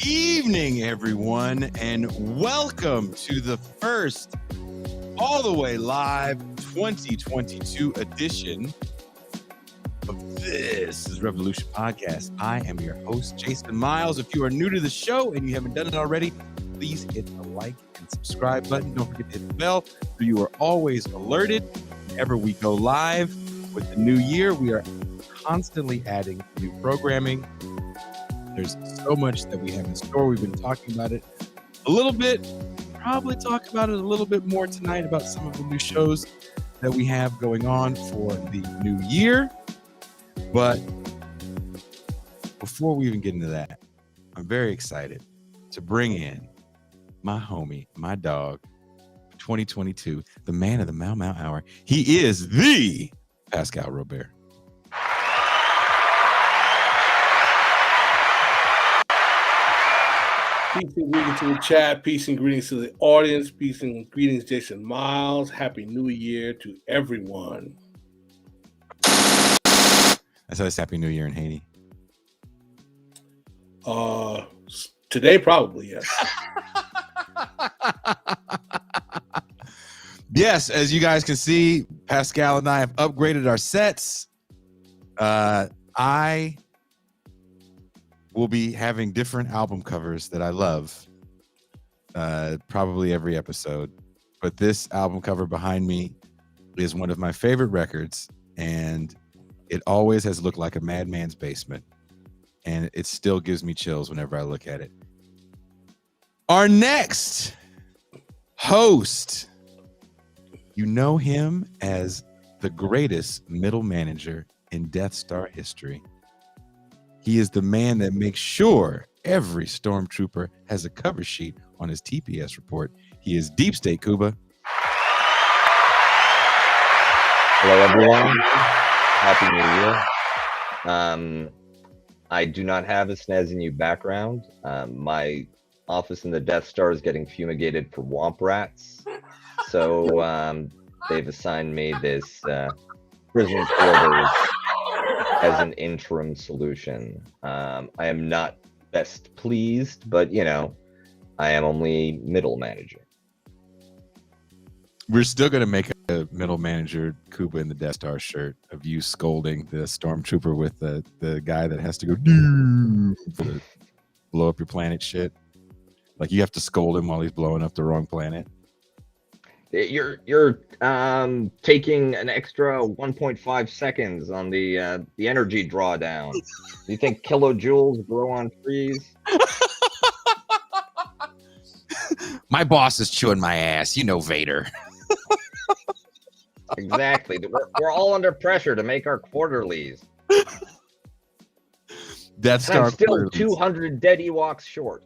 evening, everyone, and welcome to the first all the way live 2022 edition of This is Revolution Podcast. I am your host, Jason Miles. If you are new to the show and you haven't done it already, please hit the like and subscribe button. Don't forget to hit the bell so you are always alerted whenever we go live. With the new year, we are constantly adding new programming. There's so much that we have in store. We've been talking about it a little bit, probably talk about it a little bit more tonight about some of the new shows that we have going on for the new year. But before we even get into that, I'm very excited to bring in my homie, my dog, 2022, the man of the Mau Mau Hour. He is the Pascal Robert. Peace and greetings to the chat. Peace and greetings to the audience. Peace and greetings, Jason Miles. Happy New Year to everyone. That's how it's Happy New Year in Haiti. Today, probably, yes. Yes, as you guys can see, Pascal and I have upgraded our sets. I will be having different album covers that I love, probably every episode. But this album cover behind me is one of my favorite records, and it always has looked like a madman's basement. And it still gives me chills whenever I look at it. Our next host, you know him as the greatest middle manager in Death Star history. He is the man that makes sure every stormtrooper has a cover sheet on his TPS report. He is Deep State Cuba. Hello, everyone. Happy New Year. I do not have a snazzy new background. My office in the Death Star is getting fumigated for womp rats. So they've assigned me this prison quarters as an interim solution. I am not best pleased, but you know, I am only middle manager. We're still going to make a middle manager Cuba in the Death Star shirt of you scolding the stormtrooper with the guy that has to go for the blow up your planet shit. Like you have to scold him while he's blowing up the wrong planet. You're taking an extra 1.5 seconds on the energy drawdown. Do you think kilojoules grow on trees? My boss is chewing my ass, you know, Vader. Exactly. We're all under pressure to make our quarterlies. Death Star. I'm still quarterlies. 200 dead Ewoks short.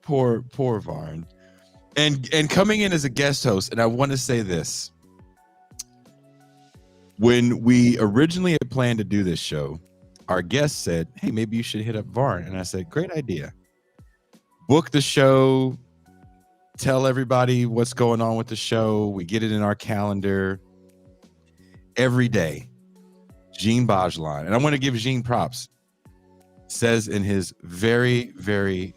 Poor Varn. And coming in as a guest host, and I want to say this. When we originally had planned to do this show, our guest said, hey, maybe you should hit up Varn. And I said, great idea. Book the show, tell everybody what's going on with the show. We get it in our calendar every day. Jean Bajlan, and I want to give Jean props, says in his very, very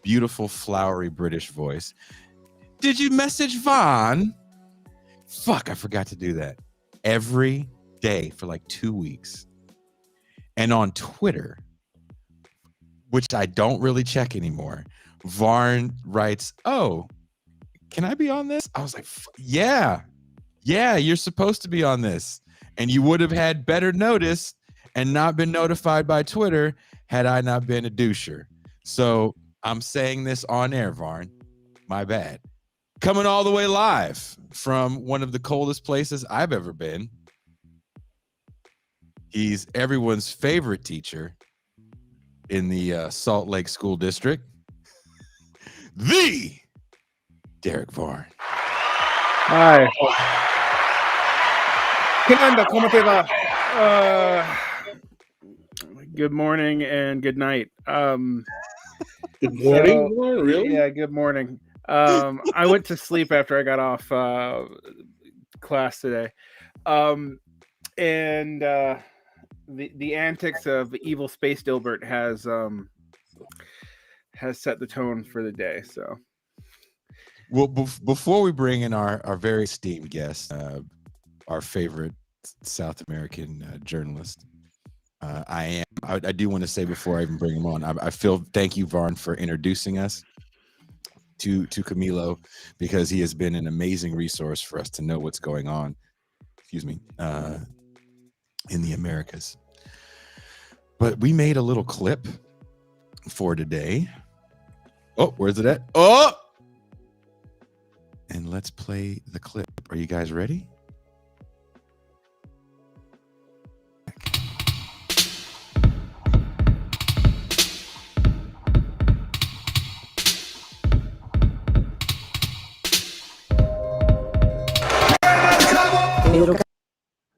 beautiful, flowery British voice, did you message Vaughn? Fuck, I forgot to do that. Every day for like 2 weeks. And on Twitter, which I don't really check anymore, Varn writes, oh, can I be on this? I was like, yeah, you're supposed to be on this. And you would have had better notice and not been notified by Twitter had I not been a doucher. So I'm saying this on air, Varn. My bad. Coming all the way live from one of the coldest places I've ever been. He's everyone's favorite teacher in the Salt Lake School District. The Derek Varn. Hi. ¿Qué onda? ¿Cómo te va? Good morning and good night. Good morning. Really? Yeah, good morning. I went to sleep after I got off class today. And the antics of evil Space Dilbert has set the tone for the day. So, well, before we bring in our very esteemed guest, our favorite South American journalist, I do want to say before I even bring him on, thank you, Varn, for introducing us to Camilo, because he has been an amazing resource for us to know what's going on. Excuse me, in the Americas. But we made a little clip for today. Oh, where's it at? Oh! And let's play the clip. Are you guys ready? Pedro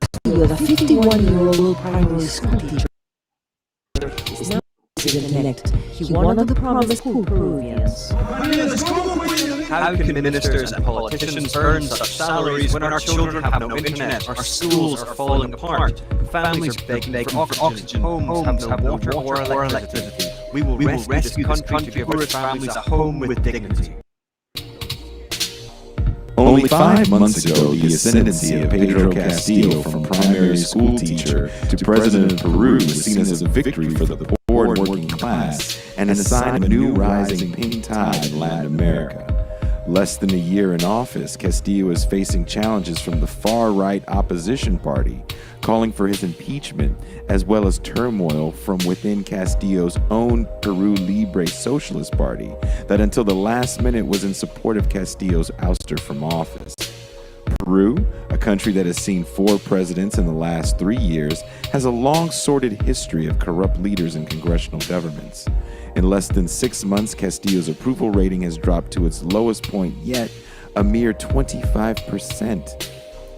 Castillo, the 51-year-old primary school teacher, is now president-elect. He won on the promise of Peruvians. How can ministers and politicians earn such salaries when our children have no internet, our schools are falling apart, families are begging for oxygen, homes have no water or electricity? We will rescue this country to give our families a home with dignity. Only 5 months ago, the ascendancy of Pedro Castillo from primary school teacher to president of Peru was seen as a victory for the poor and working class and a sign of a new rising pink tide in Latin America. Less than a year in office, Castillo is facing challenges from the far-right opposition party, calling for his impeachment, as well as turmoil from within Castillo's own Peru Libre socialist party that until the last minute was in support of Castillo's ouster from office. Peru, a country that has seen 4 presidents in the last 3 years, has a long sordid history of corrupt leaders in congressional governments. In less than 6 months, Castillo's approval rating has dropped to its lowest point yet, a mere 25%.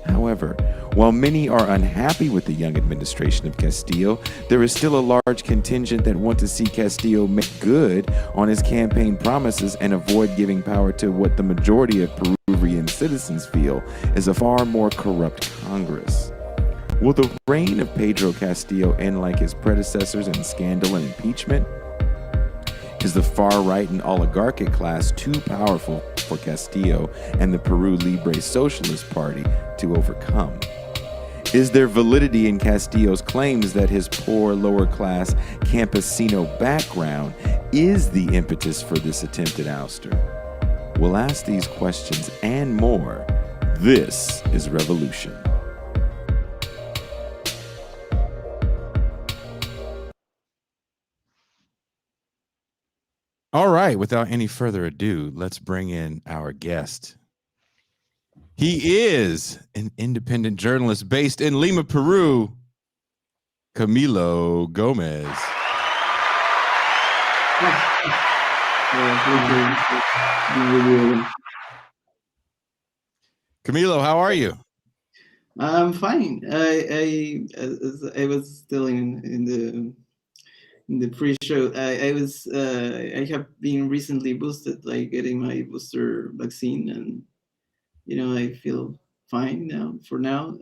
However, while many are unhappy with the young administration of Castillo, there is still a large contingent that want to see Castillo make good on his campaign promises and avoid giving power to what the majority of Peruvian citizens feel is a far more corrupt Congress. Will the reign of Pedro Castillo end like his predecessors in scandal and impeachment? Is the far-right and oligarchic class too powerful for Castillo and the Peru Libre Socialist Party to overcome? Is there validity in Castillo's claims that his poor, lower-class campesino background is the impetus for this attempted ouster? We'll ask these questions and more. This is Revolution. All right, without any further ado, let's bring in our guest. He is an independent journalist based in Lima, Peru, Camilo Gomez. Camilo, how are you? I'm fine. I was still in the pre-show. I have been recently boosted, like getting my booster vaccine, and I feel fine now. For now,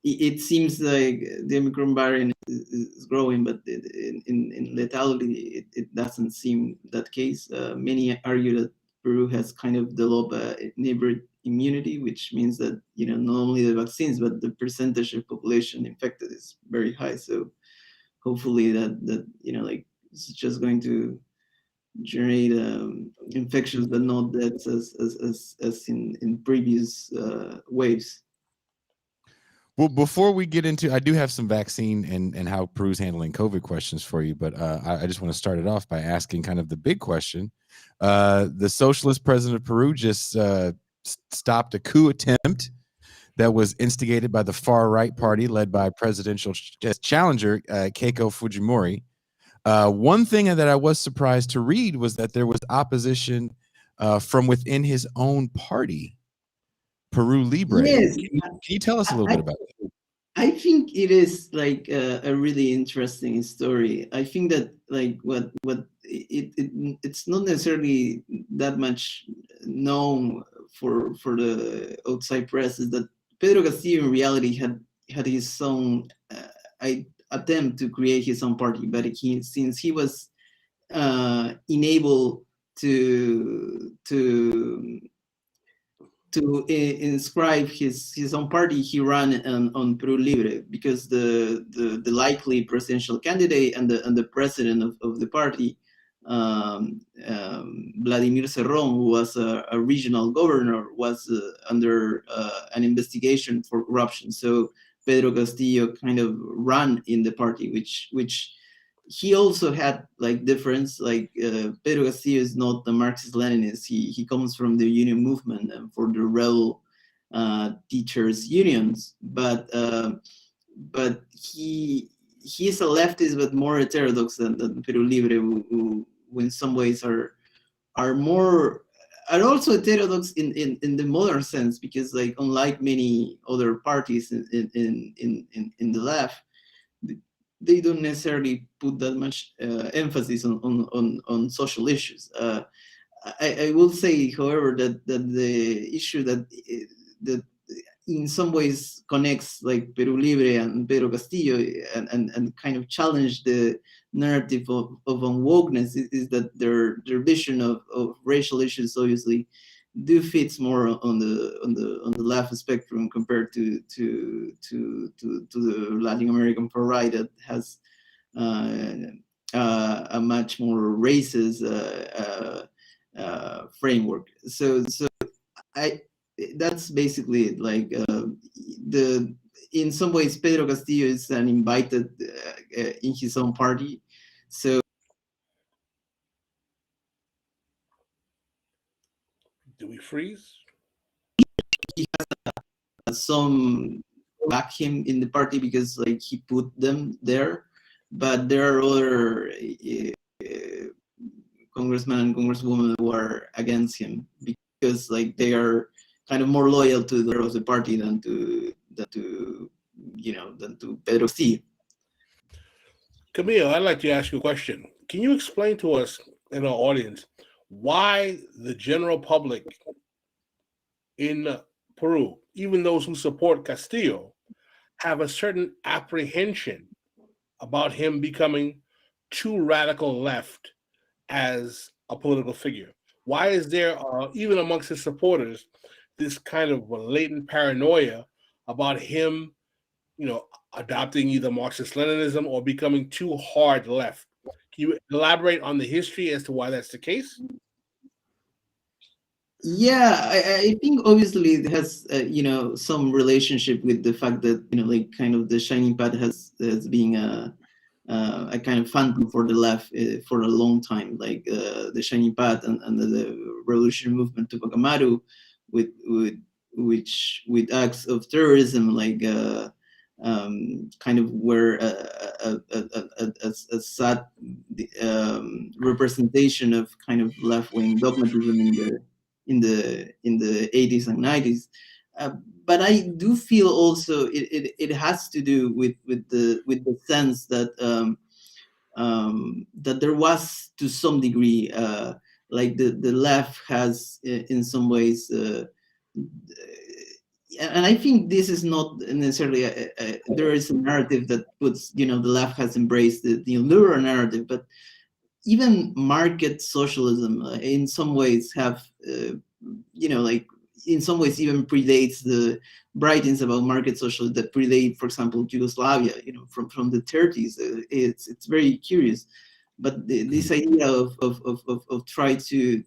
it seems like the Omicron variant is growing, but in lethality, it doesn't seem that case. Many argue that Peru has kind of developed a neighborhood immunity, which means that not only the vaccines, but the percentage of population infected is very high. So hopefully that like it's just going to generate infections, but not deaths as in previous waves. Well, before we get into, I do have some vaccine and how Peru's handling COVID questions for you, but I just want to start it off by asking kind of the big question. The socialist president of Peru just stopped a coup attempt that was instigated by the far-right party led by presidential challenger Keiko Fujimori. One thing that I was surprised to read was that there was opposition from within his own party, Peru Libre. Yes. Can you tell us a little bit about that? I think it is like a really interesting story. I think that like what it's not necessarily that much known for the outside press is that Pedro Castillo in reality had his own attempt to create his own party, but since he was unable to inscribe his own party, he ran on Peru Libre, because the likely presidential candidate and the president of the party, Vladimir Cerrón, who was a regional governor, was under an investigation for corruption. So Pedro Castillo kind of ran in the party, which he also had like difference. Like Pedro Castillo is not the Marxist-Leninist. He comes from the union movement and for the rebel teachers unions, but he is a leftist, but more heterodox than Peru Libre, who in some ways are more, are also heterodox in the modern sense, because like unlike many other parties in the left, they don't necessarily put that much emphasis on social issues. I will say, however, that the issue that in some ways connects like Peru Libre and Pedro Castillo and kind of challenge the narrative of unwokeness is that their vision of racial issues obviously do fits more on the left spectrum compared to the Latin American far right that has a much more racist framework. So that's basically it. Like in some ways Pedro Castillo is an invited in his own party. So Do we freeze? he has some back him in the party because like he put them there, but there are other congressmen and congresswomen who are against him because like they are kind of more loyal to the of the party than to Pedro Castillo. Camilo, I'd like to ask you a question. Can you explain to us and our audience why the general public in Peru, even those who support Castillo, have a certain apprehension about him becoming too radical left as a political figure? Why is there, even amongst his supporters, this kind of latent paranoia about him, adopting either Marxist-Leninism or becoming too hard left? Can you elaborate on the history as to why that's the case? Yeah, I think obviously it has some relationship with the fact that like kind of the Shining Path has been a kind of phantom for the left for a long time, like the Shining Path and the revolutionary movement to Amaru, with acts of terrorism, like kind of were a sad representation of kind of left-wing dogmatism in the 80s and 90s. But I do feel also it has to do with the sense that that there was, to some degree, like the left has in some ways, and I think this is not necessarily there is a narrative that puts the left has embraced the neoliberal narrative, but even market socialism in some ways have like in some ways even predates the writings about market socialism that predate, for example, Yugoslavia, from the 30s. It's very curious, but this idea of try to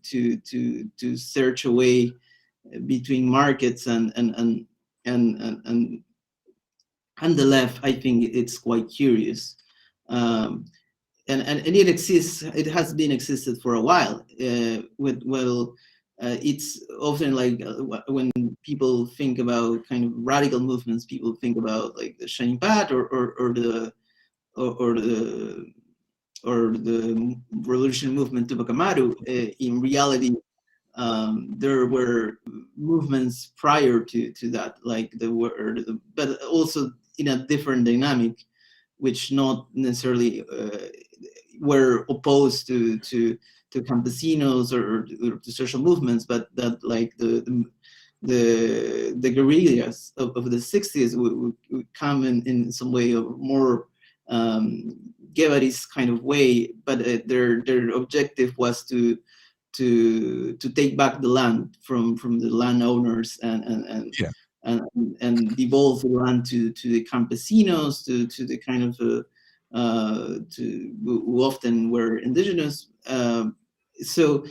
search a way between markets and the left, I think it's quite curious. And it exists. It has been existed for a while. It's often like when people think about kind of radical movements, people think about like the Shining Path or the revolutionary movement to Amaru. In reality, there were movements prior to that, like but also in a different dynamic, which not necessarily were opposed to campesinos or to social movements, but that like the the guerrillas of the 60s would come in some way of more Guevarist kind of way, but their objective was to take back the land from the landowners and devolve the land to the campesinos, to the kind of who often were indigenous. So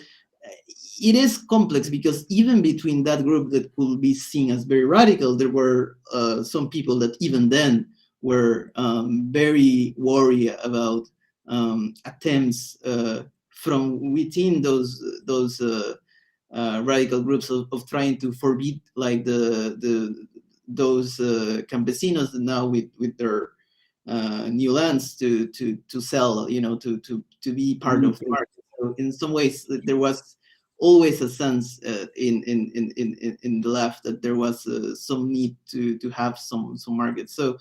it is complex because even between that group that could be seen as very radical, there were some people that even then were very worried about attempts from within those radical groups of trying to forbid like those campesinos now with their new lands to sell, to be part of the market. So in some ways, there was always a sense in the left that there was some need to have some market. So,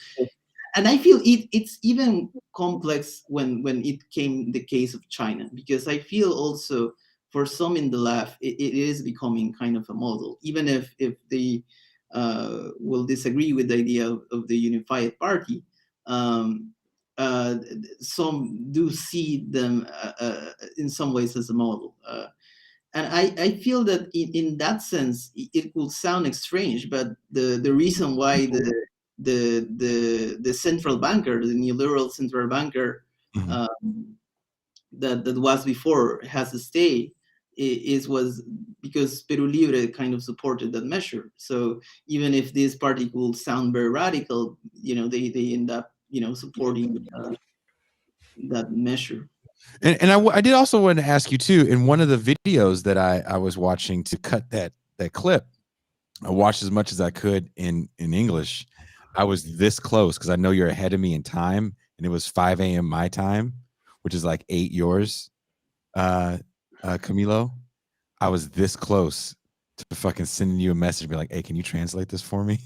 and I feel it's even complex when it came the case of China, because I feel also for some in the left it is becoming kind of a model, even if they will disagree with the idea of the unified party. Some do see them in some ways as a model. And I feel that in that sense, it will sound strange, but the reason why the central banker, the neoliberal central banker that was before has a stay was because Peru Libre kind of supported that measure. So even if this party will sound very radical, they end up supporting that measure. And I did also want to ask you too, in one of the videos that I was watching to cut that clip, I watched as much as I could in English. I was this close because I know you're ahead of me in time, and it was 5 a.m. my time, which is like 8 yours, Camilo. I was this close to fucking sending you a message, be like, hey, can you translate this for me?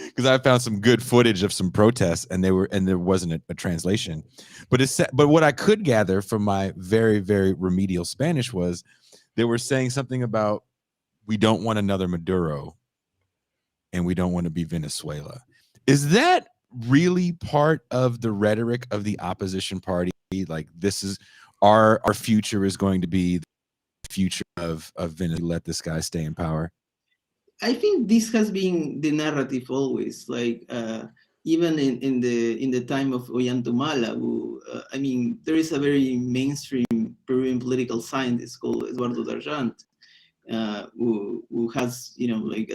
Because I found some good footage of some protests, and there wasn't a translation. But what I could gather from my very, very remedial Spanish was they were saying something about we don't want another Maduro and we don't want to be Venezuela. Is that really part of the rhetoric of the opposition party? Like, this is our future is going to be the future of Venezuela. Let this guy stay in power. I think this has been the narrative always, like even in the time of Ollantumala, who there is a very mainstream Peruvian political scientist called Eduardo Darjant, who has like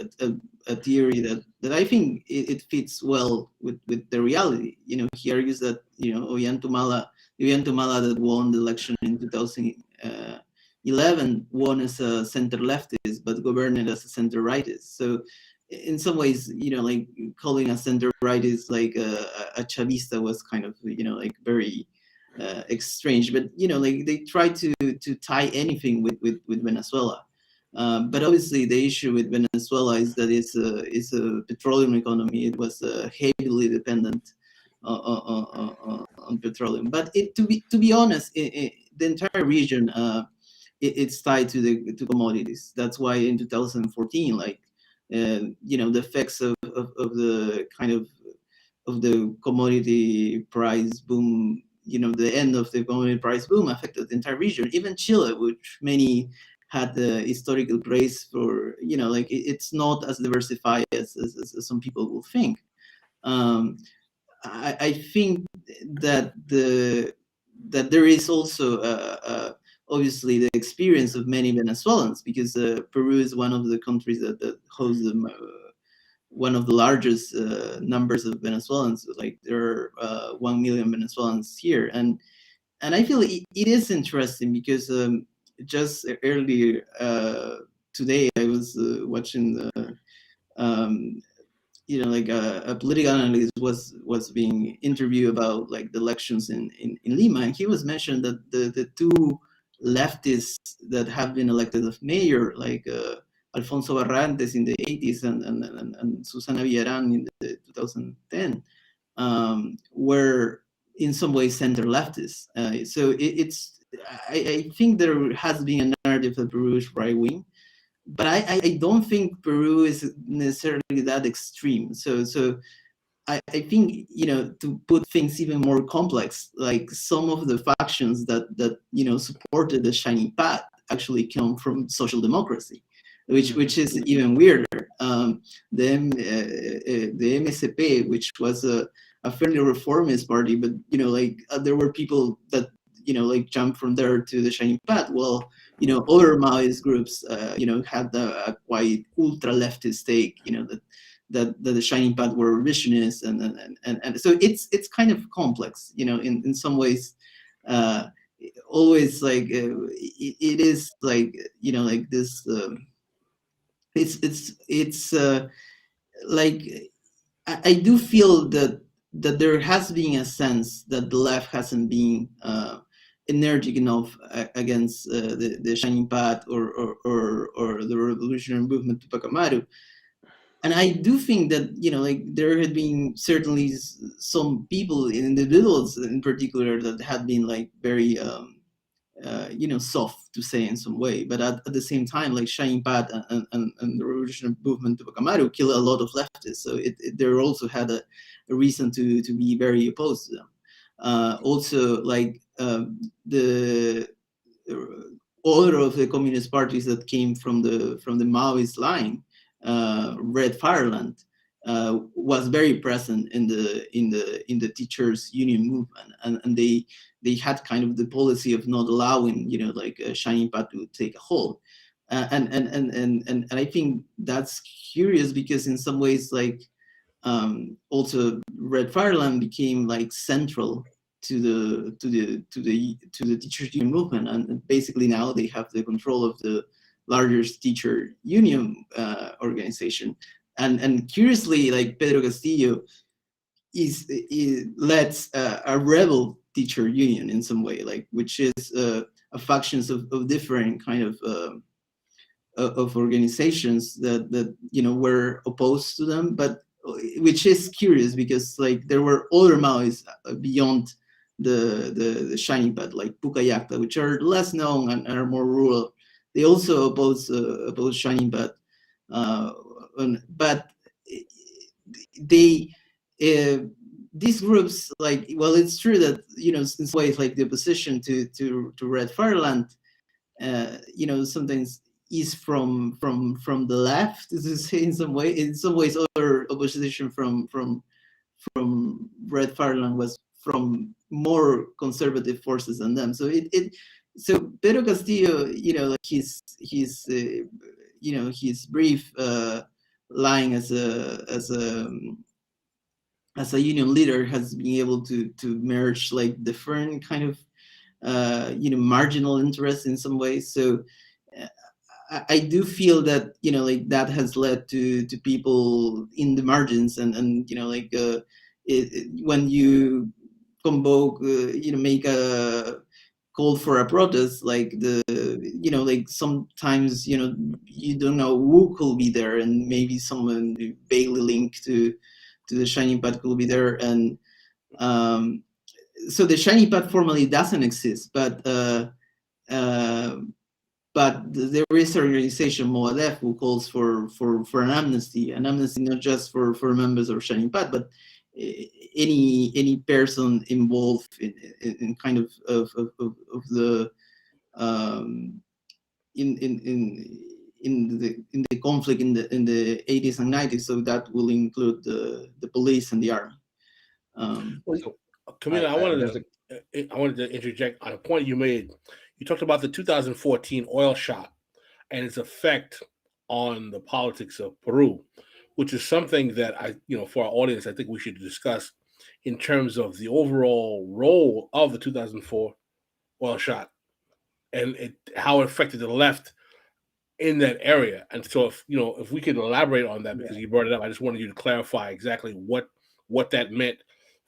a theory that I think it fits well with the reality. He argues that Ollantumala that won the election in 2011 won as a center leftist, but governed as a center rightist. So in some ways, like calling a center rightist like a Chavista was kind of like very strange. But like they try to tie anything with Venezuela. But obviously, the issue with Venezuela is that it's a petroleum economy. It was heavily dependent on petroleum. But to be honest, the entire region it's tied to commodities. That's why in 2014, like the effects of the kind of the commodity price boom. The end of the commodity price boom affected the entire region. Even Chile, which many had the historical praise for, like it's not as diversified as some people will think. I think that there is also obviously the experience of many Venezuelans, because Peru is one of the countries that hosts one of the largest numbers of Venezuelans. Like there are 1 million Venezuelans here, and I feel it is interesting because just earlier today I was watching the like a political analyst was being interviewed about like the elections in Lima, and he was mentioned that the two leftists that have been elected as mayor, like Alfonso Barrantes in the 80s and Susana Villarán in the 2010, were in some ways center leftists. So I think there has been a narrative of Peru is right wing, but I don't think Peru is necessarily that extreme. So I think, to put things even more complex, like some of the factions that supported the Shining Path actually come from social democracy, which is even weirder. The MSP, which was a fairly reformist party, but there were people that jumped from there to the Shining Path. Well, other Maoist groups had a quite ultra leftist take, that the Shining Path were revisionists, and so it's kind of complex, in some ways. Always like it is like like this. It's like I do feel that there has been a sense that the left hasn't been energetic enough against the Shining Path or the revolutionary movement Tupac Amaru. And I do think that like there had been certainly some people, individuals in particular, that had been like very soft to say in some way, but at the same time, like Shining Path and the revolutionary movement Tupac Amaru killed a lot of leftists, so they also had a reason to be very opposed to them. Also, like the other of the communist parties that came from the Maoist line, Red Fireland, was very present in the teachers' union movement, and they had kind of the policy of not allowing like a Shining Path to take a hold, and I think that's curious because in some ways, like also Red Fireland became like central to the teachers' union movement, and basically now they have the control of the largest teacher union organization. And curiously, like Pedro Castillo led a rebel teacher union in some way, like which is a factions of different kind of organizations that were opposed to them, but which is curious because like there were other Maoists beyond the Shining Path, like Pucallacta, which are less known and are more rural. They also oppose Shining Path, but they these groups, like, well, it's true that in some ways, like the opposition to Red Fireland, sometimes is from the left, to say in some way. In some ways, other opposition from Red Fireland was from more conservative forces than them. So so Pedro Castillo, like his brief line as a union leader has been able to merge like different kind of marginal interests in some ways. So I do feel that like that has led to people in the margins, and like when you convoke make a call for a protest, like like sometimes you don't know who could be there, and maybe someone vaguely linked to the Shining Path could be there, and so the Shining Path formally doesn't exist, but there is an organization, Moadef, who calls for an amnesty not just for members of Shining Path, but any person involved in kind of the in the conflict in the 80s and 90s. So that will include the police and the army. Camilo, I wanted to interject on a point you made. You talked about the 2014 oil shock and its effect on the politics of Peru, which is something that for our audience, I think we should discuss in terms of the overall role of the 2004 oil shock and how it affected the left in that area. And so if we could elaborate on that, because you brought it up, I just wanted you to clarify exactly what that meant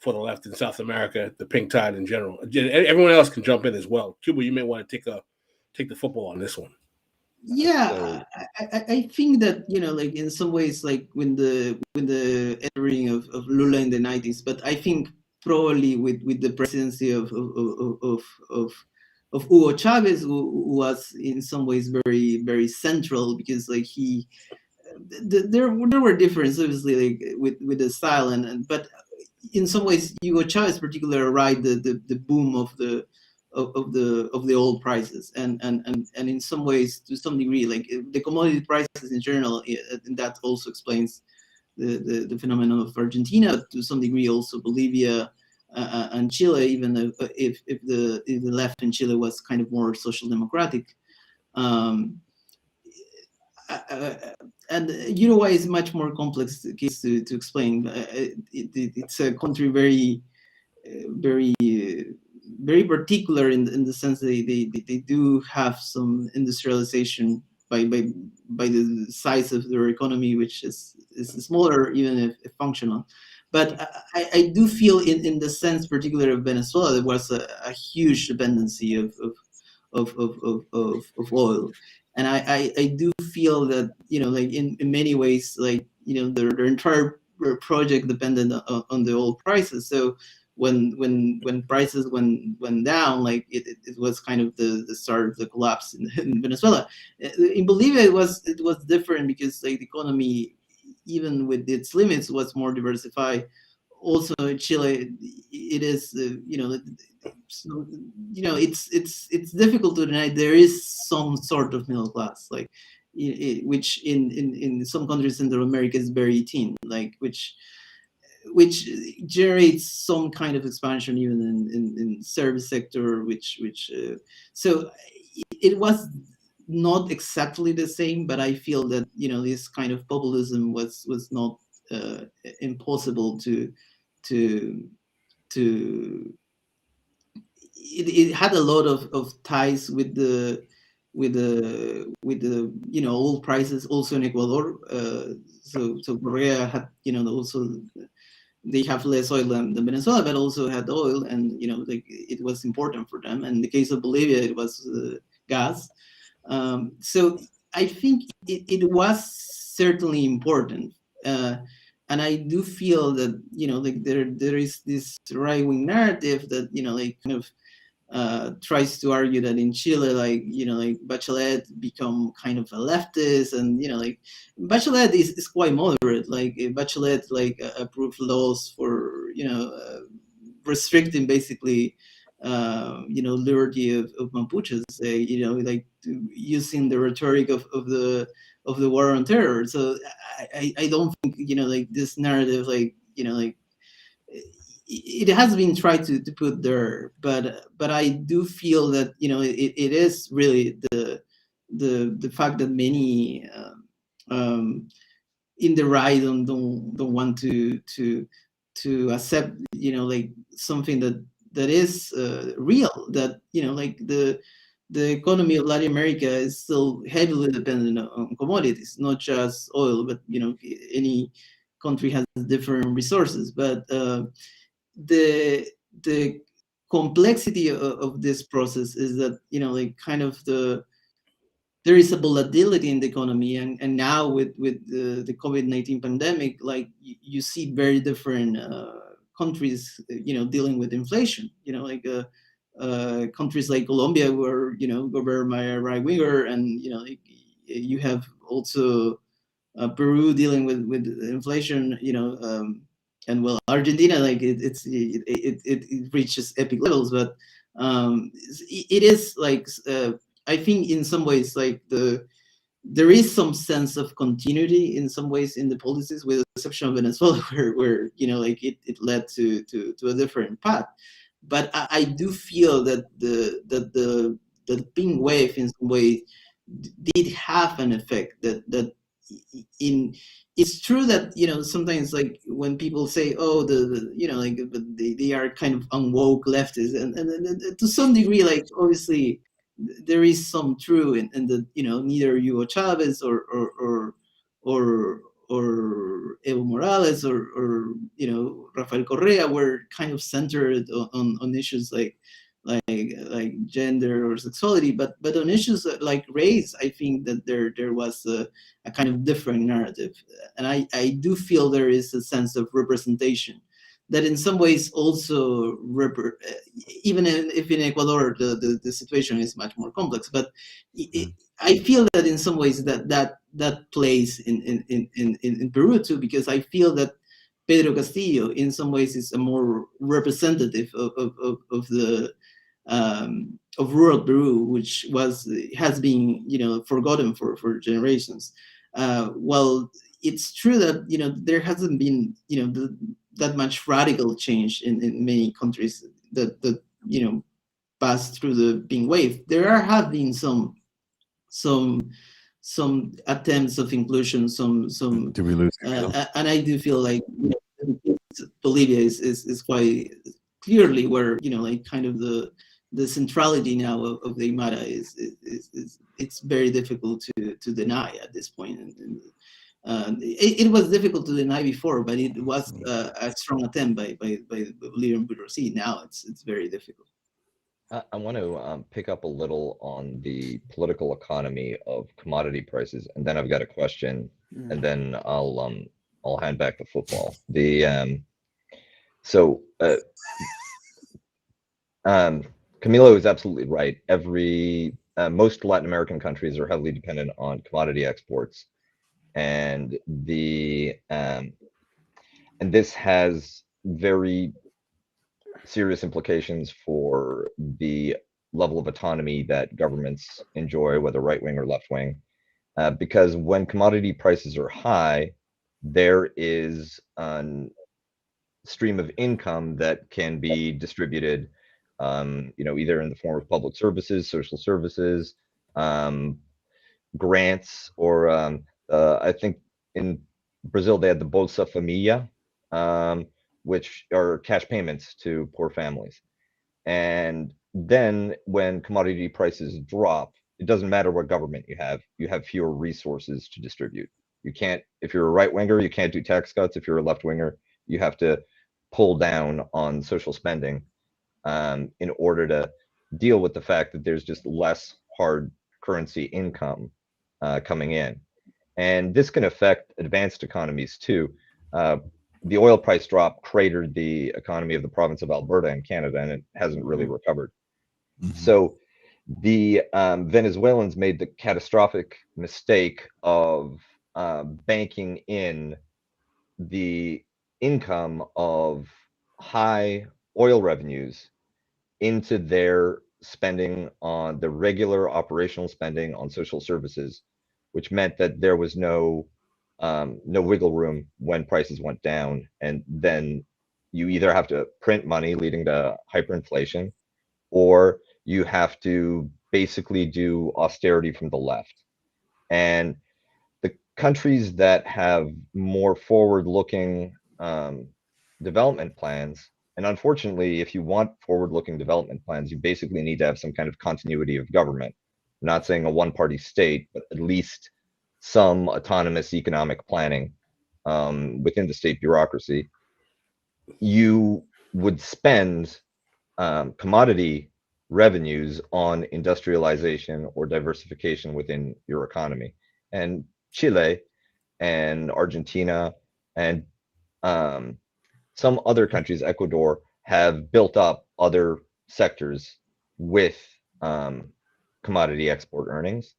for the left in South America, the pink tide in general. Everyone else can jump in as well. Cuba, you may want to take the football on this one. Yeah, I think that like in some ways, like when the entering of Lula in the 90s, but I think probably with the presidency of Hugo Chavez, who was in some ways very, very central, because like there were differences obviously, like with the style, but in some ways Hugo Chavez particularly arrived the boom of the oil prices, and in some ways, to some degree, like the commodity prices in general, and that also explains the phenomenon of Argentina, to some degree also Bolivia, and Chile, even if the left in Chile was kind of more social democratic. And Uruguay is much more complex case to explain. It's a country very particular in the sense that they do have some industrialization by the size of their economy, which is smaller, even if functional. But I do feel in the sense particular of Venezuela, there was a huge dependency of oil. And I do feel that, like in many ways, like, their entire project depended on the oil prices. So when prices went down, like it was kind of the start of the collapse in Venezuela. In Bolivia, it was different, because like the economy, even with its limits, was more diversified. Also in Chile, it is so, it's difficult to deny there is some sort of middle class, like which in some countries in Central America is very thin, like which generates some kind of expansion even in service sector, so it was not exactly the same, but I feel that this kind of populism was not impossible to it had a lot of ties with the oil prices also in Ecuador. So Korea had also, they have less oil than Venezuela, but also had oil, and like it was important for them. And in the case of Bolivia, it was gas. So I think it was certainly important. And I do feel that like there is this right-wing narrative that like kind of tries to argue that in Chile, like like Bachelet become kind of a leftist, and like Bachelet is quite moderate. Like Bachelet like approved laws for restricting basically liberty of Mapuches, like using the rhetoric of the war on terror. So I don't think like this narrative, like like it has been tried to put there, but I do feel that it is really the fact that many in the right don't want to accept like something that is real, that like the economy of Latin America is still heavily dependent on commodities, not just oil, but any country has different resources. But the complexity of this process is that like kind of there is a volatility in the economy, and now with the COVID-19 pandemic, like you see very different countries dealing with inflation. Like countries like Colombia were governed by a right winger, and like, you have also Peru dealing with inflation, and well, Argentina, like it reaches epic levels. But it is like I think in some ways, like there is some sense of continuity in some ways in the policies, with the exception of Venezuela, where like it led to a different path. But I do feel that the pink wave in some way did have an effect, that in it's true that sometimes, like when people say, oh, like they are kind of unwoke leftists, and to some degree, like obviously there is some true in the neither Hugo Chavez or Evo Morales or Rafael Correa were kind of centered on issues like gender or sexuality, but on issues like race, I think that there was a kind of different narrative, and I do feel there is a sense of representation that in some ways also even if in Ecuador the situation is much more complex, but I feel that in some ways that plays in Peru too, because I feel that Pedro Castillo in some ways is a more representative of the of rural Peru, which has been forgotten for generations. Well, it's true that there hasn't been that much radical change in many countries that passed through the pink wave. Have been some attempts of inclusion, Did we lose Camilo? and I do feel like Bolivia is quite clearly where like kind of the centrality now of the Aymara is it's very difficult to deny at this point. And it was difficult to deny before, but it was a strong attempt by the Bolivian bureaucracy. Now it's very difficult. I want to pick up a little on the political economy of commodity prices, and then I've got a question, and then I'll hand back the football. Camilo is absolutely right. Most Latin American countries are heavily dependent on commodity exports, and this has very serious implications for the level of autonomy that governments enjoy, whether right wing or left wing, because when commodity prices are high, there is a stream of income that can be distributed, either in the form of public services, social services, grants, or I think in Brazil they had the Bolsa Família, which are cash payments to poor families. And then when commodity prices drop, it doesn't matter what government you have fewer resources to distribute. You can't, if you're a right winger, you can't do tax cuts. If you're a left winger, you have to pull down on social spending in order to deal with the fact that there's just less hard currency income coming in. And this can affect advanced economies too. The oil price drop cratered the economy of the province of Alberta in Canada, and it hasn't really recovered. So the Venezuelans made the catastrophic mistake of banking in the income of high oil revenues into their spending on the regular operational spending on social services, which meant that there was no wiggle room when prices went down. And then you either have to print money, leading to hyperinflation, or you have to basically do austerity from the left. And the countries that have more forward-looking development plans, and unfortunately, if you want forward-looking development plans, you basically need to have some kind of continuity of government. I'm not saying a one-party state, but at least some autonomous economic planning within the state bureaucracy. You would spend commodity revenues on industrialization or diversification within your economy. And Chile and Argentina and some other countries, Ecuador, have built up other sectors with commodity export earnings.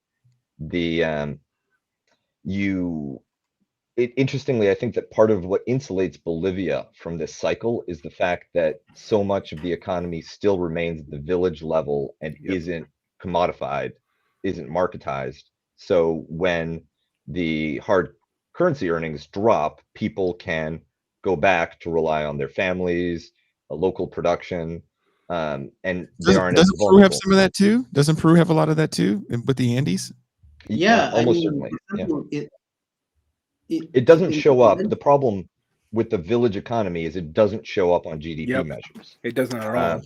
Interestingly, I think that part of what insulates Bolivia from this cycle is the fact that so much of the economy still remains at the village level and isn't commodified, isn't marketized. So when the hard currency earnings drop, people can go back to rely on their families, a local production, and they aren't as Doesn't Peru vulnerable. have some of that too? Doesn't Peru have a lot of that too with the Andes? Yeah, almost certainly. It doesn't show up. The problem with the village economy is it doesn't show up on GDP measures. It doesn't at all.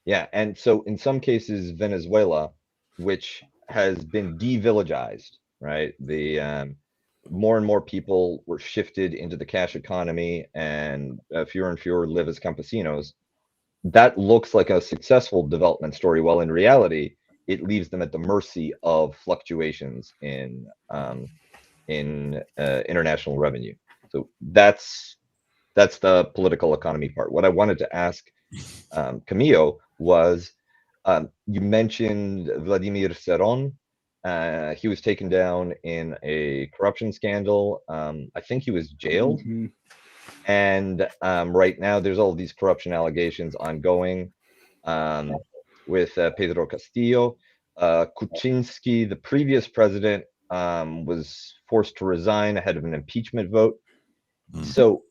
Yeah, and so in some cases, Venezuela, which has been de-villagized, right? The more and more people were shifted into the cash economy, and fewer and fewer live as campesinos. That looks like a successful development story. While in reality, it leaves them at the mercy of fluctuations in international revenue. So that's that's the political economy part. What I wanted to ask Camilo was, you mentioned Vladimir Cerrón. He was taken down in a corruption scandal. I think he was jailed. Mhm. And right now, there's all these corruption allegations ongoing with Pedro Castillo. Kuczynski, the previous president, was forced to resign ahead of an impeachment vote. Mm. So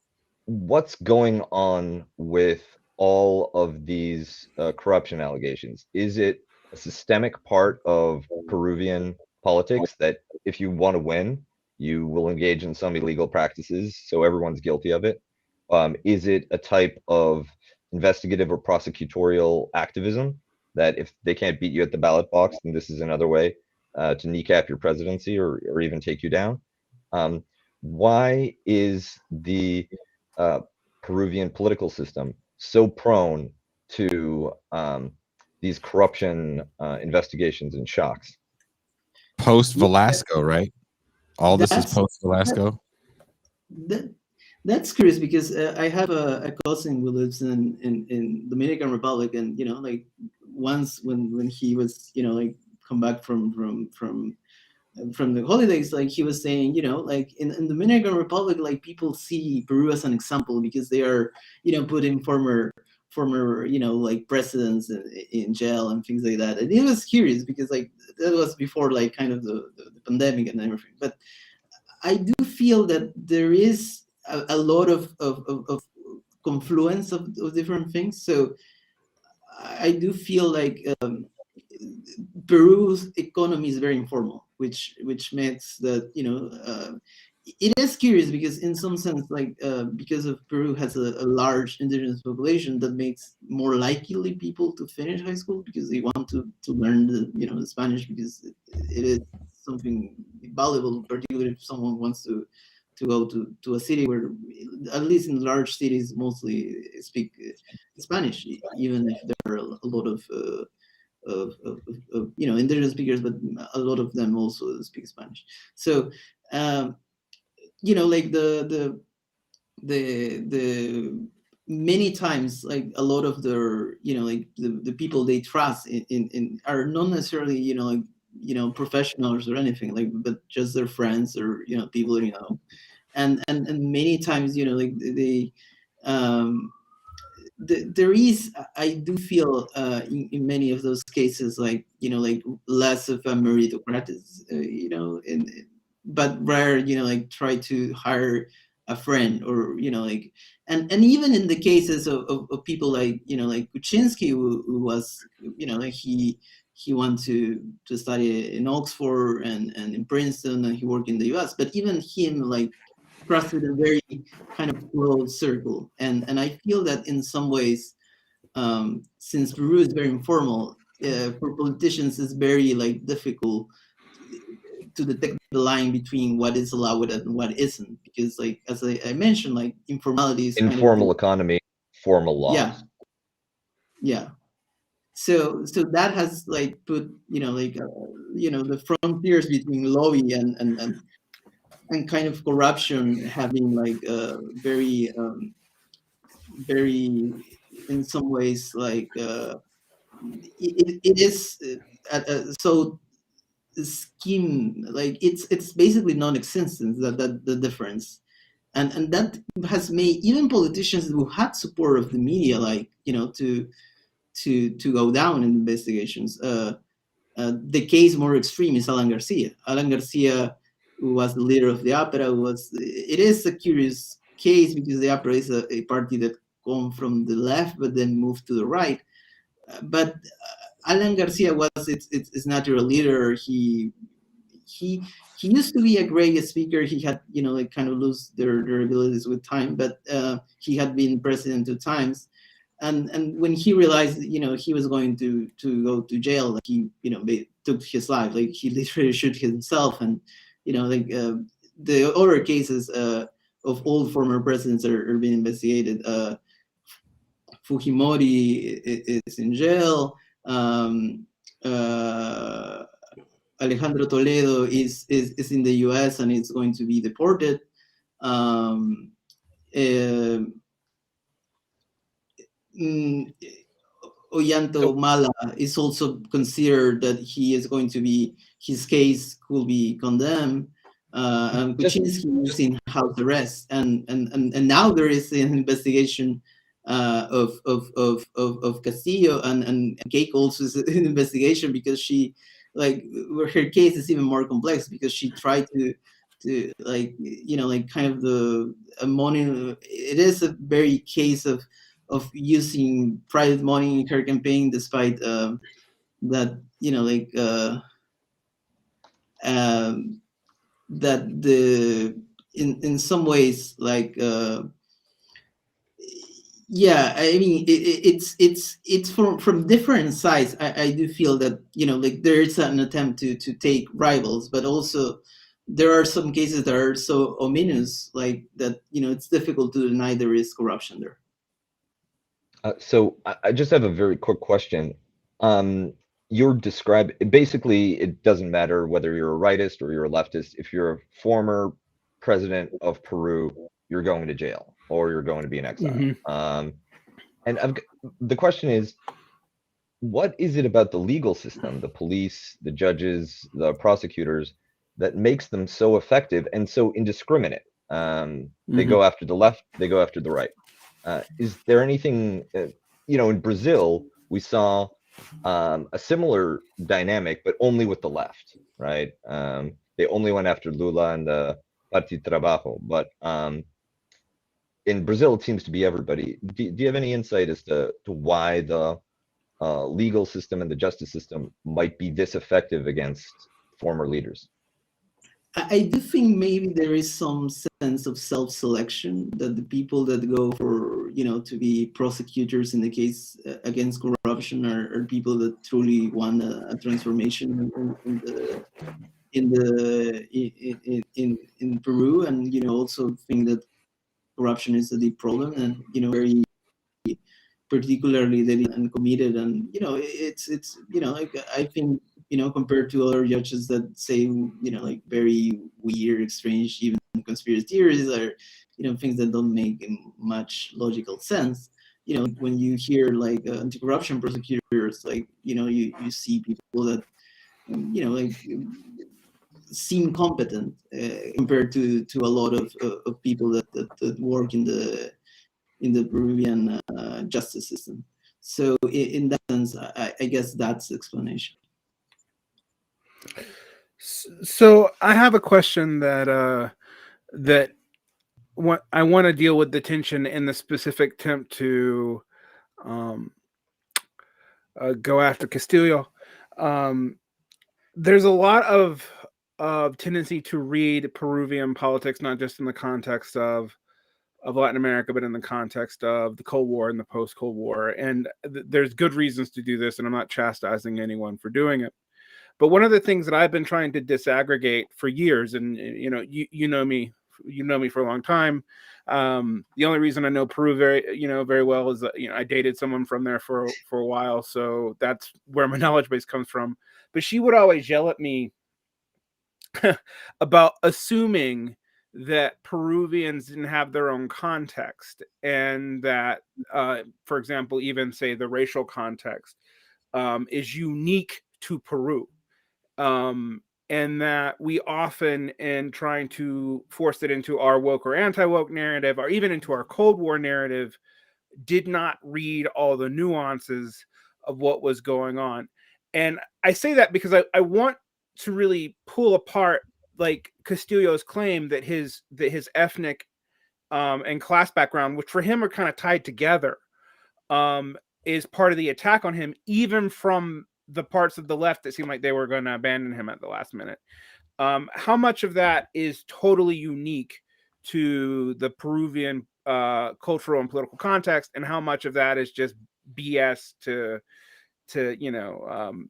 what's going on with all of these corruption allegations? Is it a systemic part of Peruvian politics that if you want to win, you will engage in some illegal practices, so everyone's guilty of it? Is it a type of investigative or prosecutorial activism that if they can't beat you at the ballot box, then this is another way to kneecap your presidency or even take you down? Why is the Peruvian political system so prone to these corruption investigations and shocks? Post Velasco, right? All this is That's- post Velasco. That's curious because I have a cousin who lives in Dominican Republic, and like once when he was like come back from the holidays, like he was saying, like in Dominican Republic, like people see Peru as an example because they are putting former like presidents in jail and things like that. And it was curious because like that was before like kind of the pandemic and everything. But I do feel that there is a lot of confluence of different things. So I do feel like Peru's economy is very informal, which makes that it is curious because in some sense, like because of Peru has a large indigenous population, that makes more likely people to finish high school because they want to learn the Spanish, because it is something valuable, particularly if someone wants to go to a city where, at least in large cities, mostly speak Spanish, even if there are a lot of indigenous speakers, but a lot of them also speak Spanish. So like the many times, like a lot of their like the people they trust in are not necessarily like professionals or anything, like, but just their friends or people and many times like they there is, I do feel in many of those cases, like like less of a meritocratic but rather like try to hire a friend, or like and even in the cases of people like like Kuczynski, who was like he wanted to study in Oxford and in Princeton, and he worked in the US, but even him like trusted a very kind of close circle, and I feel that in some ways, since Peru is very informal, for politicians it's very like difficult to detect the line between what is allowed and what isn't, because like as I mentioned, like informality is Informal economy, formal laws. Yeah. So that has like put like the frontiers between lobby and kind of corruption having like very very, in some ways, like it is so scheme, like it's basically non-existent, that the difference, and that has made even politicians who had support of the media, like to go down in investigations. The case more extreme is Alan Garcia. Alan Garcia, who was the leader of the APRA, it is a curious case because the APRA is a party that come from the left but then moved to the right. But Alan Garcia was its natural leader. He used to be a great speaker. He had like kind of lose their abilities with time, but he had been president 2 times. And when he realized, he was going to go to jail, like he, took his life. Like he literally shot himself. And, like the other cases of all former presidents are being investigated. Fujimori is in jail. Alejandro Toledo is in the U.S. and is going to be deported. Ollanta Mala is also considered that he is going to be, his case could be condemned. And Kuczynski is in house arrest, and now there is an investigation of Castillo, and Keiko also is an investigation because she, like, her case is even more complex because she tried to like, you know, like kind of the money. It is a very case of using private money in her campaign, despite that, you know, like that the in some ways, like yeah, I mean, it's from different sides. I do feel that, you know, like there is an attempt to take rivals, but also there are some cases that are so ominous, like that, you know, it's difficult to deny there is corruption there. So I just have a very quick question. You're describing, basically, it doesn't matter whether you're a rightist or you're a leftist. If you're a former president of Peru, you're going to jail or you're going to be in exile. And the question is, what is it about the legal system, the police, the judges, the prosecutors, that makes them so effective and so indiscriminate? They go after the left, they go after the right. Is there anything, you know, in Brazil, we saw a similar dynamic, but only with the left, right? They only went after Lula and the Partido Trabajo, but in Brazil, it seems to be everybody. Do you have any insight as to why the legal system and the justice system might be this effective against former leaders? I do think maybe there is some sense of self-selection, that the people that go for, you know, to be prosecutors in the case against corruption are people that truly want a transformation in Peru, and, you know, also think that corruption is a deep problem, and, you know, very particularly dedicated and committed, and, you know, it's you know, like, I think, you know, compared to other judges that say, you know, like very weird, strange, even conspiracy theories, are, you know, things that don't make much logical sense. You know, when you hear like anti-corruption prosecutors, like, you know, you see people that, you know, like seem competent compared to a lot of people that work in the Peruvian justice system. So in that sense, I guess that's the explanation. So I have a question that I want to deal with the tension in the specific attempt to go after Castillo. There's a lot of tendency to read Peruvian politics not just in the context of Latin America, but in the context of the Cold War and the post-Cold War. And there's good reasons to do this, and I'm not chastising anyone for doing it. But one of the things that I've been trying to disaggregate for years, and you know me for a long time. The only reason I know Peru very well is that, you know, I dated someone from there for a while, so that's where my knowledge base comes from. But she would always yell at me about assuming that Peruvians didn't have their own context, and that, for example, even say the racial context is unique to Peru. And that we often, in trying to force it into our woke or anti-woke narrative, or even into our Cold War narrative, did not read all the nuances of what was going on. And I say that because I want to really pull apart, like, Castillo's claim that his ethnic and class background, which for him are kind of tied together, is part of the attack on him, even from the parts of the left that seemed like they were going to abandon him at the last minute. How much of that is totally unique to the Peruvian cultural and political context, and how much of that is just BS to you know,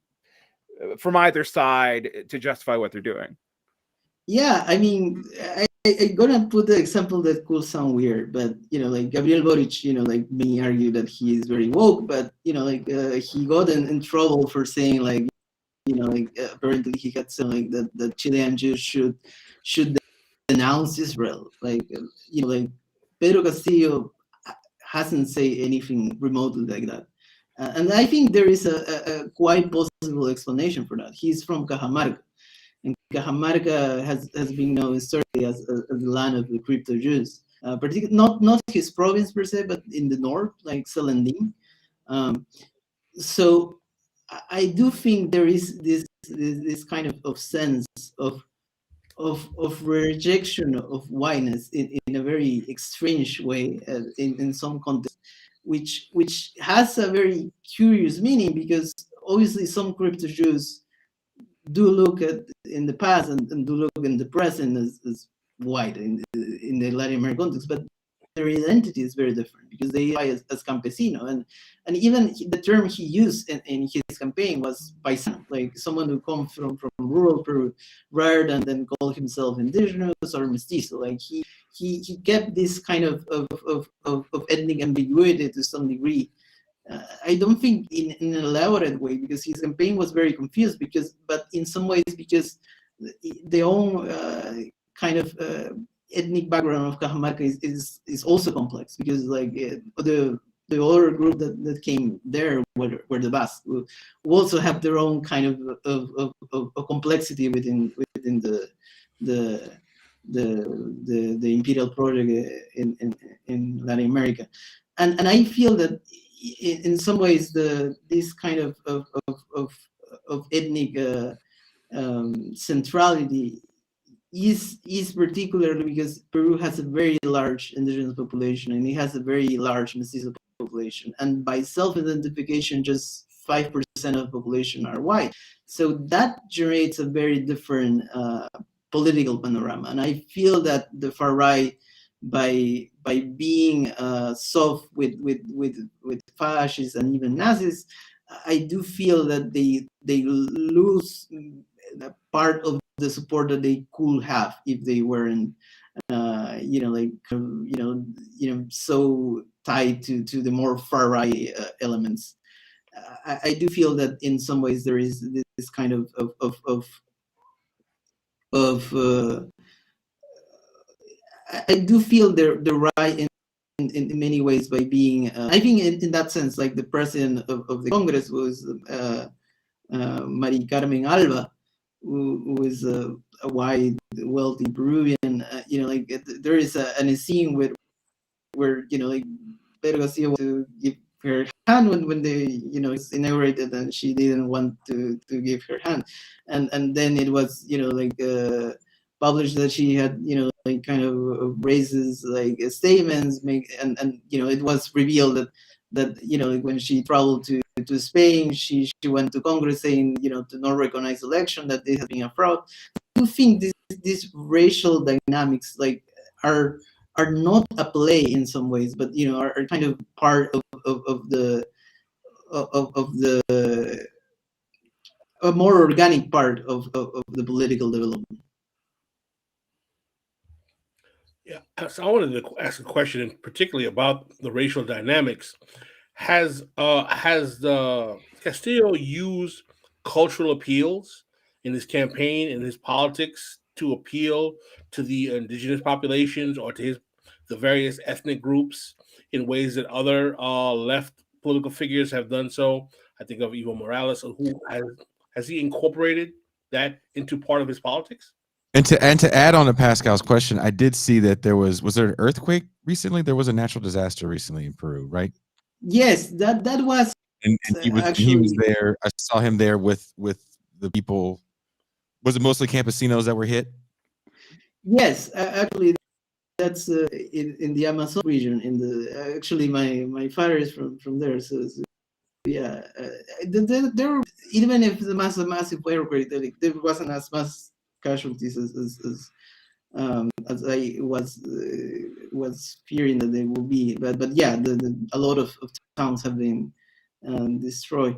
from either side to justify what they're doing? Yeah, I mean, I'm gonna put the example that could sound weird, but, you know, like Gabriel Boric, you know, like, may argue that he is very woke, but, you know, like he got in trouble for saying, like, you know, like apparently he had said, like, that Chilean Jews should denounce Israel, like, you know, like, Pedro Castillo hasn't said anything remotely like that. And I think there is a quite possible explanation for that. He's from Cajamarca, and Cajamarca has been known historically as the land of the crypto Jews. Particularly not his province per se, but in the north, like Selendin. So I do think there is this kind of sense of rejection of whiteness in a very strange way in some contexts, which has a very curious meaning, because obviously some crypto Jews do look at in the past and do look in the present as white in the Latin American context, but their identity is very different because they identify as campesino, and even the term he used in his campaign was paisano, like someone who comes from rural Peru, rather than call himself indigenous or mestizo. Like he kept this kind of ethnic ambiguity to some degree. I don't think in an elaborate way, because his campaign was very confused, but in some ways because their own kind of ethnic background of Cajamarca is also complex, because like the other group that came there were the Basques, who also have their own kind of complexity within the imperial project in Latin America, and I feel that in some ways this kind of ethnic centrality is particularly because Peru has a very large indigenous population and it has a very large mestizo population, and by self-identification just 5% of the population are white. So that generates a very different political panorama, and I feel that the far right, by being soft with fascists and even Nazis, I do feel that they lose part of the support that they could have if they weren't so tied to the more far right elements. I do feel that in some ways there is this kind of I do feel the right in many ways by being I think in that sense, like the president of the Congress was Marie Carmen Alba, who is a white, wealthy Peruvian. There is a scene where like Pedro Castillo wanted to give her hand when they it's inaugurated, and she didn't want to give her hand, and then it was published that she had kind of racist statements and it was revealed that when she traveled to Spain, she went to Congress saying to not recognize election, that this has been a fraud. I do think these racial dynamics are not a play in some ways, but are kind of part of the a more organic part of the political development. Yeah, so I wanted to ask a question, particularly about the racial dynamics. Has Castillo used cultural appeals in his campaign, in his politics, to appeal to the indigenous populations or to the various ethnic groups in ways that other left political figures have done so? I think of Evo Morales. Who has he incorporated that into part of his politics? And to add on to Pascal's question, I did see that was there an earthquake recently? There was a natural disaster recently in Peru, right? Yes, that was. And he was there. I saw him there with the people. Was it mostly campesinos that were hit? Yes, actually, that's in the Amazon region. Actually, my father is from there, so yeah. There even if the massive earthquake, there wasn't as much casualties as I was fearing that they will be, but yeah, a lot of towns have been destroyed.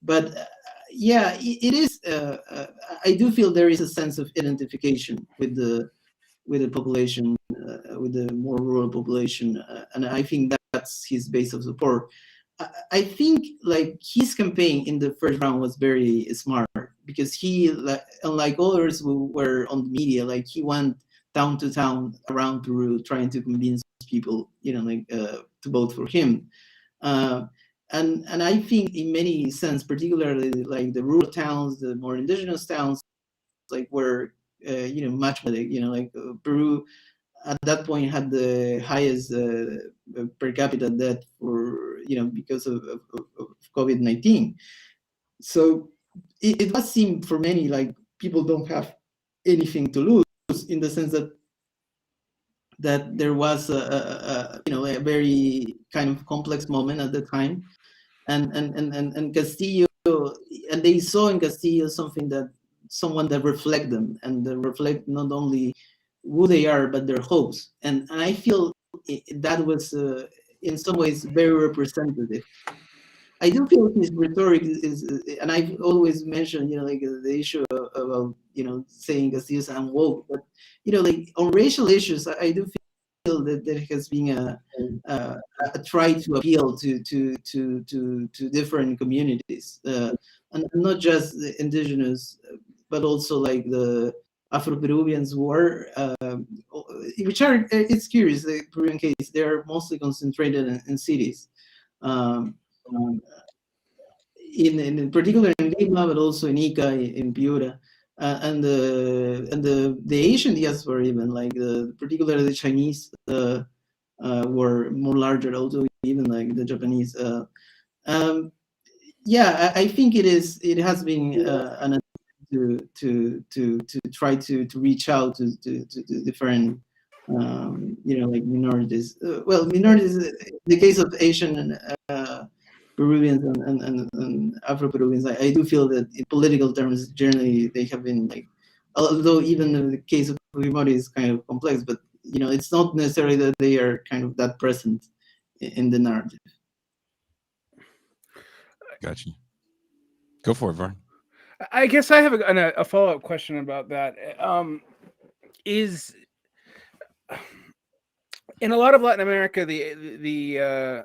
But yeah, it is. I do feel there is a sense of identification with the population, with the more rural population, and I think that's his base of support. I think his campaign in the first round was very smart, because he, unlike others who were on the media, he went town to town around Peru, trying to convince people, to vote for him. And I think in many sense, particularly like the rural towns, the more indigenous towns, like were much better. Peru at that point had the highest per capita death for because of COVID-19. So it does seem for many like people don't have anything to lose, in the sense that there was a very kind of complex moment at the time, and Castillo, and they saw in Castillo someone that reflect them, and that reflect not only who they are but their hopes, and I feel that was in some ways very representative. I do feel his rhetoric is, and I've always mentioned, the issue about, saying Castillo's unwoke, but, like on racial issues, I do feel that there has been a try to appeal to different communities, and not just the indigenous, but also like the Afro-Peruvians who are, which are, it's curious, the Peruvian case, they are mostly concentrated in cities. In particular in Lima, but also in Ica, in Piura, and the Asian diaspora, even like particularly the Chinese were more larger, also even like the Japanese. I think it has been an attempt to try to reach out to different like minorities. Minorities. In the case of Asian and Peruvians and Afro-Peruvians, I do feel that in political terms, generally they have been like, although even in the case of Fujimori is kind of complex, but it's not necessarily that they are kind of that present in the narrative. Gotcha. Go for it, Vern. I guess I have a follow-up question about that. Is in a lot of Latin America, the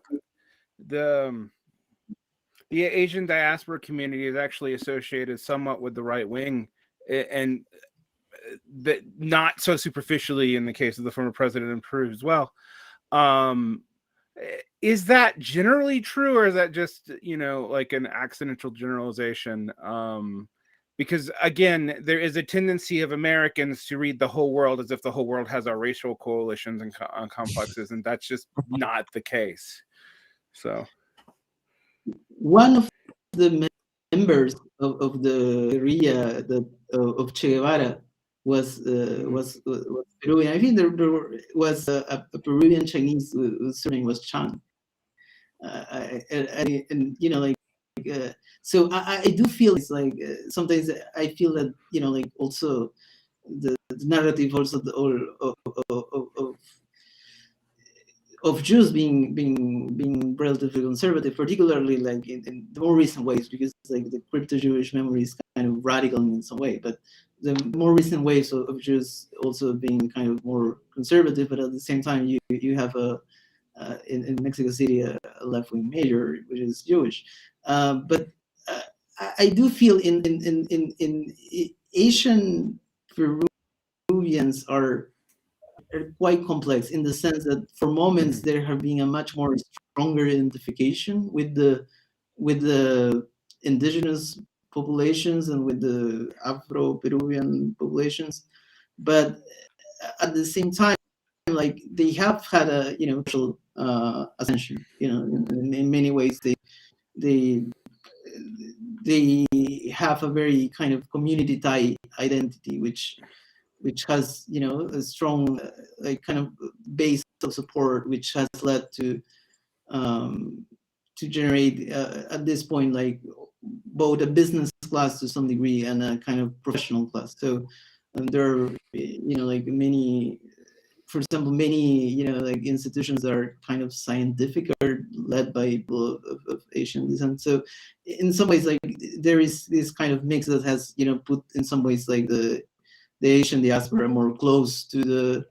Asian diaspora community is actually associated somewhat with the right wing, and that not so superficially in the case of the former president in Peru as well. Is that generally true, or is that just like an accidental generalization? Because again, there is a tendency of Americans to read the whole world as if the whole world has our racial coalitions and complexes, and that's just not the case. So, one of the members of the guerrilla of Che Guevara was Peruvian. I think there was a Peruvian Chinese whose surname was Chang. So I do feel it's like sometimes I feel that like also the narrative also of Jews being relatively conservative, particularly like in the more recent ways, because like the crypto-Jewish memory is kind of radical in some way, but the more recent ways of Jews also being kind of more conservative, but at the same time you have in Mexico City a left-wing mayor which is Jewish, but I do feel in Asian Peruvians are quite complex, in the sense that for moments there have been a much more stronger identification with the indigenous populations and with the Afro-Peruvian populations, but at the same time, like they have had a social ascension. In many ways they have a very kind of community tie identity, which has a strong kind of base of support, which has led to generate at this point like both a business class to some degree and a kind of professional class. So there are like many, for example, many like institutions that are kind of scientific are led by people of Asian descent. So in some ways, like there is this kind of mix that has put in some ways like the Asian diaspora more close to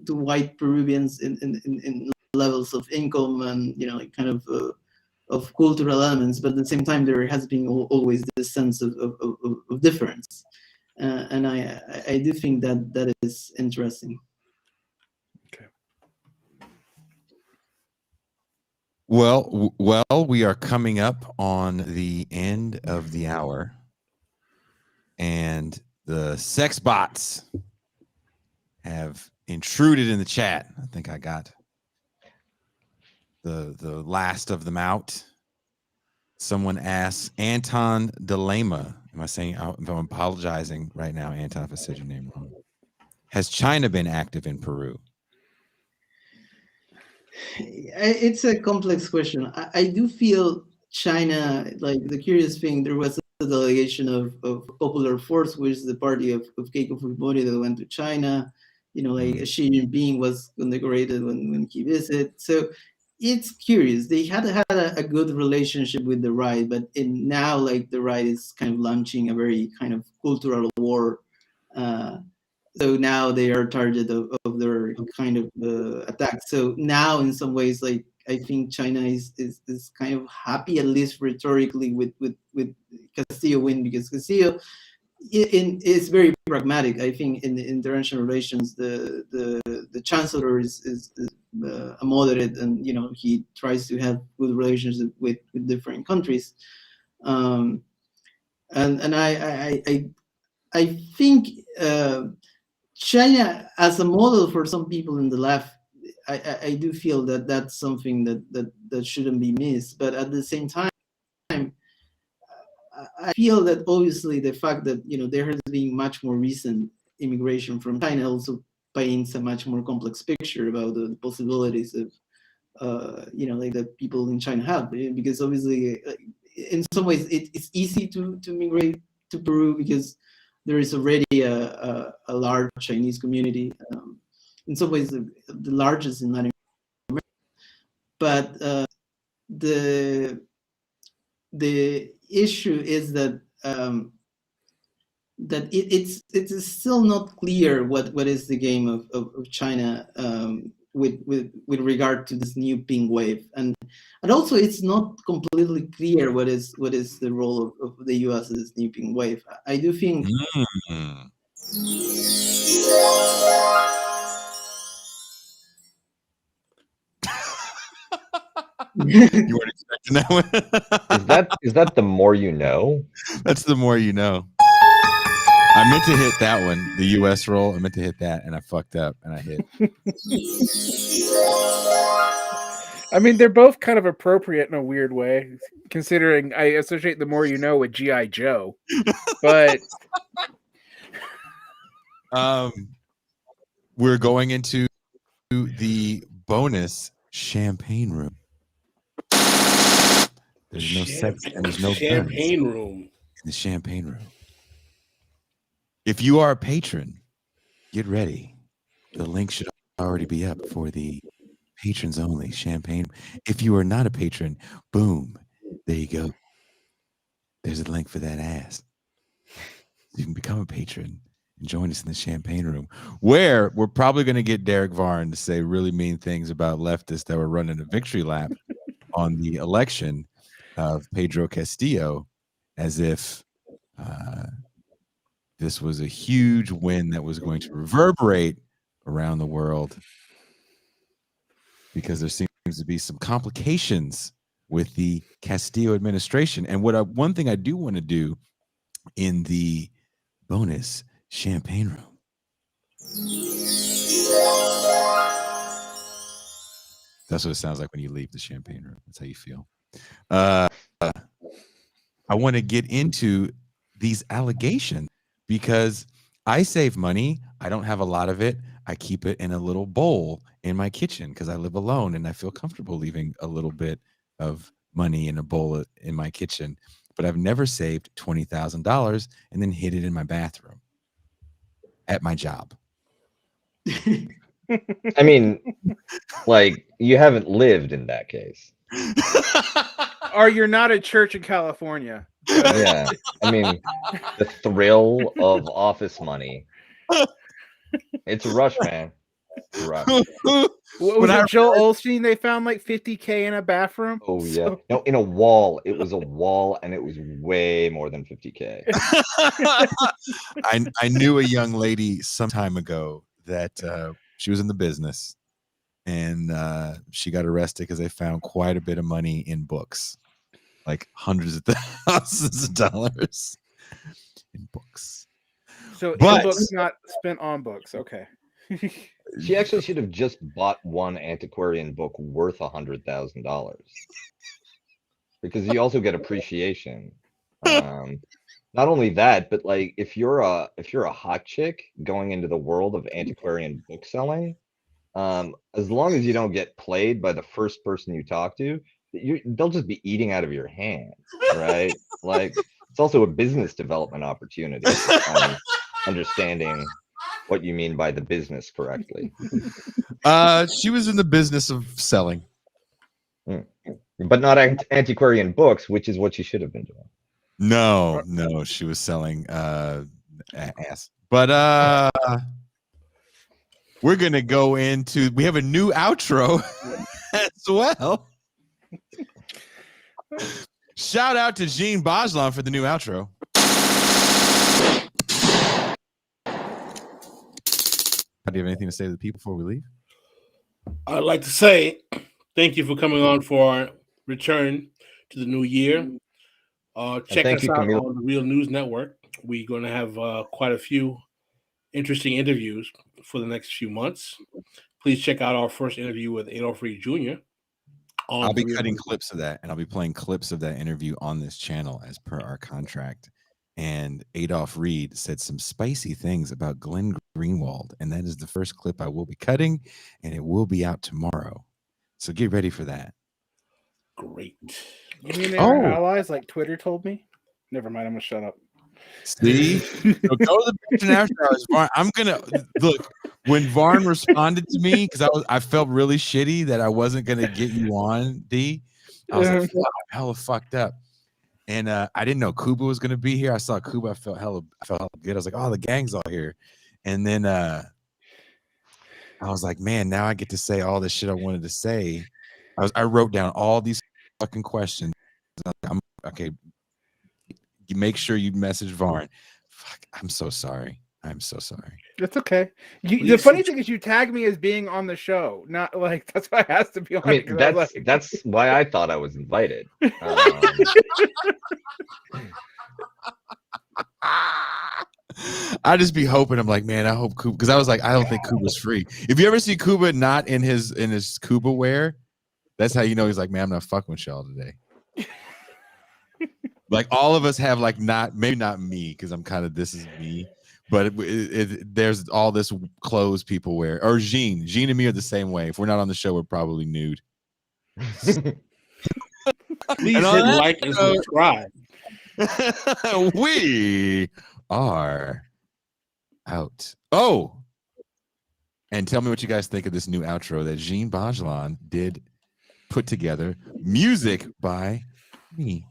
white Peruvians in levels of income and like kind of cultural elements, but at the same time there has been always this sense of difference. and I do think that is interesting. Well, we are coming up on the end of the hour, and the sex bots have intruded in the chat. I think I got the last of them out. Someone asks, Anton Delema. Am I saying? I'm apologizing right now, Anton, if I said your name wrong. Has China been active in Peru? It's a complex question. I do feel China, like the curious thing, there was a delegation of Popular Force, which is the party of Keiko Fujimori, that went to China. You know, like Xi Jinping was condecorated when he visited. So it's curious. They had a good relationship with the right, but now, like, the right is kind of launching a very kind of cultural war. So now they are target of their kind of attack. So now, in some ways, like, I think China is kind of happy, at least rhetorically, with Castillo win, because Castillo is very pragmatic. I think in the international relations, the chancellor is a moderate, and he tries to have good relations with different countries. And I think China as a model for some people in the left, I do feel that that's something that shouldn't be missed. But at the same time, I feel that obviously the fact that there has been much more recent immigration from China also paints a much more complex picture about the possibilities of like that people in China have, because obviously in some ways it's easy to migrate to Peru because there is already a large Chinese community, in some ways the largest in Latin America. But the issue is that that it's still not clear what is the game of China with regard to this new pink wave, and also it's not completely clear what is the role of the U.S. in this new pink wave. I do think. You weren't expecting that one. Is that the more you know? That's the more you know. I meant to hit that one, the U.S. roll. I meant to hit that, and I fucked up, and I hit. I mean, they're both kind of appropriate in a weird way, considering I associate the more you know with G.I. Joe. But we're going into the bonus champagne room. There's no sex and there's no champagne room. In the champagne room. If you are a patron, get ready. The link should already be up for the patrons only champagne. If you are not a patron, boom, there you go. There's a link for that ass. You can become a patron and join us in the champagne room, where we're probably going to get Derek Varn to say really mean things about leftists that were running a victory lap on the election of Pedro Castillo, as if this was a huge win that was going to reverberate around the world, because there seems to be some complications with the Castillo administration. And one thing I do want to do in the bonus champagne room, that's what it sounds like when you leave the champagne room. That's how you feel. I want to get into these allegations because I save money. I don't have a lot of it. I keep it in a little bowl in my kitchen because I live alone and I feel comfortable leaving a little bit of money in a bowl in my kitchen. But I've never saved $20,000 and then hid it in my bathroom at my job. I mean, like, you haven't lived in that case. Or you're not at church in California. Yeah. I mean, the thrill of office money. It's a rush, man. Correct. What was When I it, Joel Osteen? They found like 50K in a bathroom. Oh yeah. So- No, in a wall. It was a wall, and it was way more than 50K. I knew a young lady some time ago that she was in the business, and she got arrested because they found quite a bit of money in books, like hundreds of thousands of dollars in books. So But- in books, not spent on books. Okay. She actually should have just bought one antiquarian book worth $100,000, because you also get appreciation. Not only that, but like if you're a hot chick going into the world of antiquarian book selling, as long as you don't get played by the first person you talk to, they'll just be eating out of your hand, right? Like it's also a business development opportunity. Understanding what you mean by the business correctly. She was in the business of selling. But not antiquarian books, which is what you should have been doing. No, she was selling ass. But we're gonna go into. We have a new outro as well. Shout out to Jean Bajlan for the new outro. Do you have anything to say to the people before we leave? I'd like to say thank you for coming on for our return to the new year. Check thank us you, out Camilo. on the Real News Network. We're going to have quite a few interesting interviews for the next few months. Please check out our first interview with Adolf Reed Jr. I'll be cutting clips of that, and I'll be playing clips of that interview on this channel as per our contract. And Adolf Reed said some spicy things about Glenn Greenwald, and that is the first clip I will be cutting, and it will be out tomorrow. So get ready for that. Great. You mean they were allies like Twitter told me? Never mind, I'm gonna shut up. See? So go to the Bitchin' After Hours. Varn, I'm gonna look when Varn responded to me because I felt really shitty that I wasn't gonna get you on, D. I was like, wow, I'm hella fucked up. And I didn't know Kuba was gonna be here. I saw Kuba, I felt hella good. I was like, oh, the gang's all here. And then I was like, man, now I get to say all this shit I wanted to say. I wrote down all these fucking questions. I'm okay. You make sure you message Varn. Fuck, I'm so sorry. I'm so sorry. It's okay. The funny thing is, you tagged me as being on the show. Not like that's why I has to be on. I mean, that's why I thought I was invited. I just be hoping. I'm like, man, I hope Kuba, because I was like, I don't think Kuba's free. If you ever see Kuba not in his Kuba wear, that's how you know he's like, man, I'm not fucking with y'all today. Like all of us have like maybe not me because I'm kind of this is me, but there's all this clothes people wear. Or Jean and me are the same way. If we're not on the show, we're probably nude. Please hit like and subscribe. We are out. Oh, and tell me what you guys think of this new outro that Jean Bajlan did put together. Music by me.